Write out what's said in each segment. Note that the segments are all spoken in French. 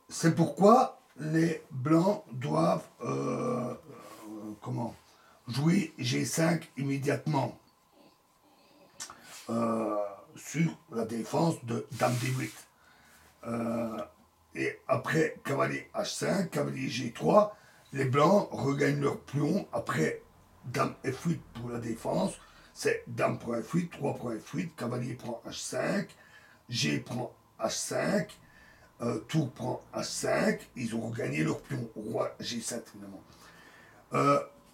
C'est pourquoi les blancs doivent jouer G5 immédiatement sur la défense de Dame D8. Et après cavalier H5, cavalier G3, les blancs regagnent leur pion après Dame F8 pour la défense. C'est Dame prend F8, 3 prend F8, cavalier prend H5, G prend H5, tour prend H5, ils ont regagné leur pion, roi G7 évidemment.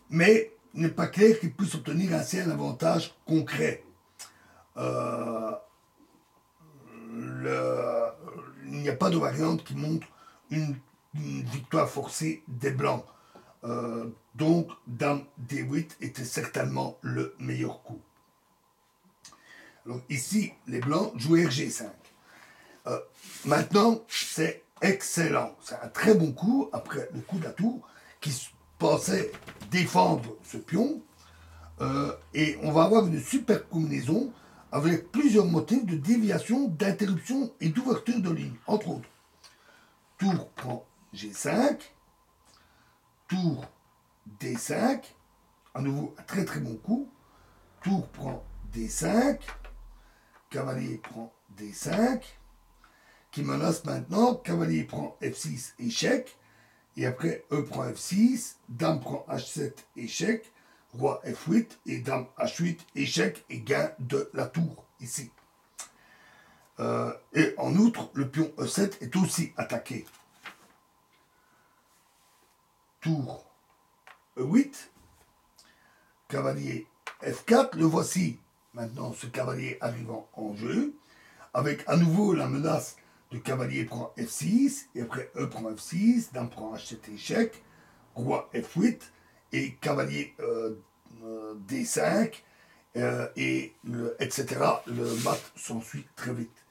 Mais il n'est pas clair qu'ils puissent obtenir ainsi un avantage concret. Il n'y a pas de variante qui montre une victoire forcée des blancs. Donc, Dame D8 était certainement le meilleur coup. Alors ici, les blancs jouaient G5. Maintenant, c'est excellent. C'est un très bon coup, après le coup de la tour, qui pensait défendre ce pion. Et on va avoir une super combinaison avec plusieurs motifs de déviation, d'interruption et d'ouverture de ligne, entre autres. Tour prend G5, tour D5, à nouveau un très très bon coup, tour prend D5, cavalier prend D5, qui menace maintenant, cavalier prend F6, échec, et après E prend F6, dame prend H7, échec, roi F8 et dame H8, échec et gain de la tour, ici. Et en outre, le pion E7 est aussi attaqué. Tour E8, cavalier F4, le voici maintenant ce cavalier arrivant en jeu, avec à nouveau la menace de cavalier prend F6, et après E prend F6, dame prend H7 échec, roi F8, et cavalier D5, etc. Le mat s'ensuit très vite.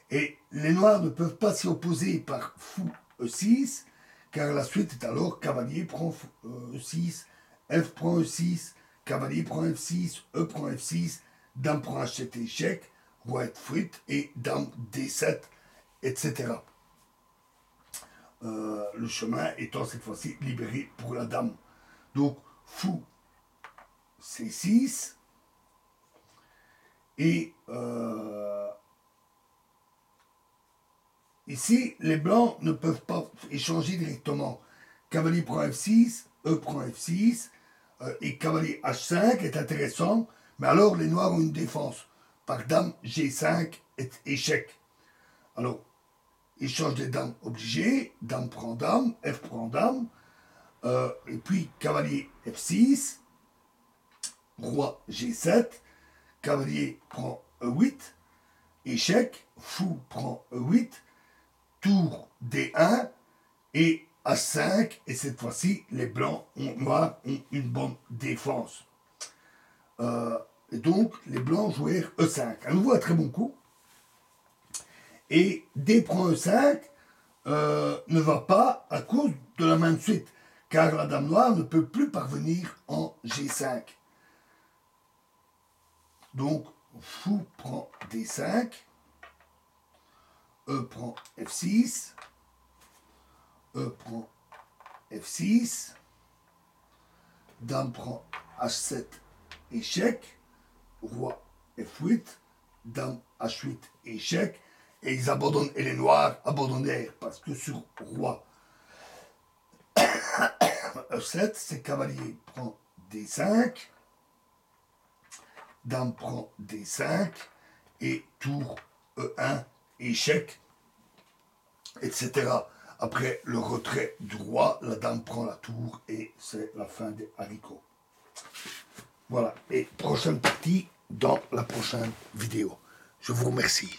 Et les noirs ne peuvent pas s'y opposer par fou E6, car la suite est alors cavalier prend E6, F prend E6, cavalier prend F6, E prend F6, dame prend H7 échec, roi F8 et dame D7, etc. Le chemin étant cette fois-ci libéré pour la dame. Donc, fou C6 et ici, les blancs ne peuvent pas échanger directement. Cavalier prend F6, E prend F6, et cavalier H5 est intéressant, mais alors les noirs ont une défense. Par dame G5 est échec. Alors, échange des dames obligé, dame prend dame, F prend dame, et puis cavalier F6, roi G7, cavalier prend E8, échec, fou prend E8, tour D1 et A5, et cette fois-ci, les blancs noirs ont une bonne défense. Et donc, les blancs jouèrent E5. À nouveau, un très bon coup. Et D prend E5 ne va pas à cause de la main de suite, car la dame noire ne peut plus parvenir en G5. Donc, fou prend D5, E prend F6, E prend F6, dame prend H7, échec, roi F8, dame H8, échec, et ils abandonnent, et les noirs abandonnèrent, parce que sur roi E7, c'est cavalier prend D5, dame prend D5, et tour E1, échec, etc. Après le retrait du roi, la dame prend la tour et c'est la fin des haricots. Voilà, et prochaine partie dans la prochaine vidéo. Je vous remercie.